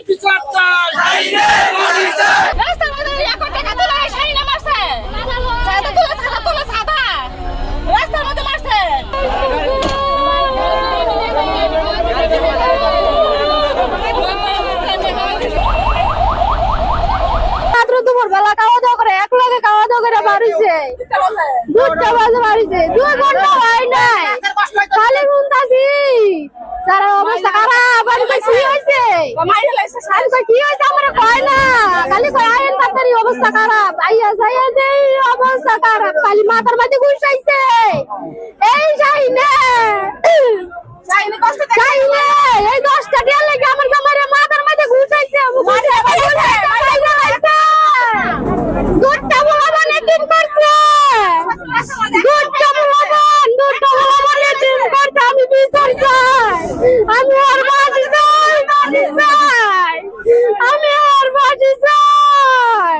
বিচার চাই রাস্তার মধ্যে 1 কোটি টাকা তুলে শাহিনা মারছে সাদা তুলে সাদা রাস্তার মধ্যে মারছে মাত্র দুপুর বেলা খাওয়া দাওয়া করে এক লগে খাওয়া দাওয়া করে বাড়িছে 2টা বাজে বাড়িছে 2 ঘন্টা হয় নাই খালি ঘুমতাছি তার অবস্থা খারাপ আর কি হইছে আর কি হইছে আমরা কই না খালি কই আইন তাড়াতাড়ি অবস্থা খারাপ আইয়া যাইয়া দেই অবস্থা খারাপ খালি মাথার মধ্যে ঘুষাইছে এই শাহিনে শাহিনে এই 10টা টাকা লাগে আমার কামারে মাথার মধ্যে ঘুষাইছে দুধটা বলাবানে দিন করছে দুধটা বলাবানে দিন করছে আমি বিচার চাই আমি আর বাঁচি চাই আমি আর বাঁচি চাই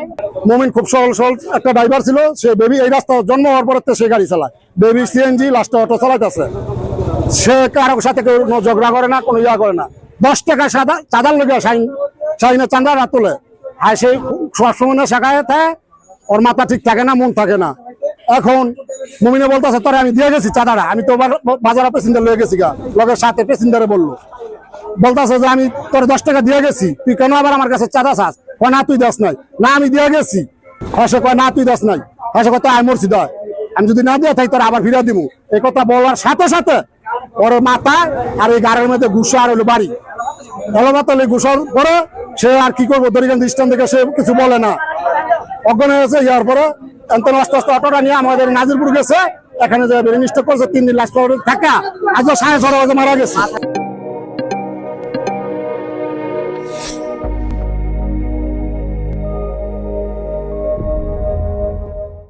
মোমিন খুব সহল একটা ড্রাইভার ছিল সে বেবি এই রাস্তা জন্ম হওয়ার পর সে গাড়ি চালায় বেবি সিএনজি লাস্টে অটো চালাইতেছে সে কারোর সাথে কেউ ঝগড়া করে না কোনো ইয়া করে না 10 টাকা চাঁদার লেগে শাহিনের চাঁদা না তোলে আর সেই সবসময় শেখায় ওর মাথা ঠিক থাকে না মন থাকে না এখন মুমিনে বলতেছে তোরে আমি দিয়ে গেছি চাঁদাটা আমি তো বাজারে প্যাসেঞ্জার লয়ে গেছি গা লগের সাথে প্যাসেঞ্জারে বলতেছে যে আমি তোর 10 টাকা দিয়ে গেছি তুই কেন আবার আমার কাছে চাঁদা চাস কয় না তুই দাস নাই না আমি দিয়ে গেছি হসে কয় না তুই দাস নাই হসে কয় আমি মরছি দয় আমি যদি না দিয়ে থাকি তোর আবার ফিরে দিব এই কথা বলার সাথে সাথে ওর মাথা আর এই গাড়ির মধ্যে ঘুষা আর হলো বাড়ি এলোমাতলে ঘুষার পরে সে আর কি করবো দরিকান দৃষ্টান থেকে সে কিছু বলে না অজ্ঞান হয়েছে ইয়ার পরে আস্তে আস্তে অটোটা নিয়ে আমাদের নাজিরপুর গেছে এখানে যে রেজিস্টার করছে 3 দিন লাশ থাকা আজ 6:30 বাজে মারা গেছে।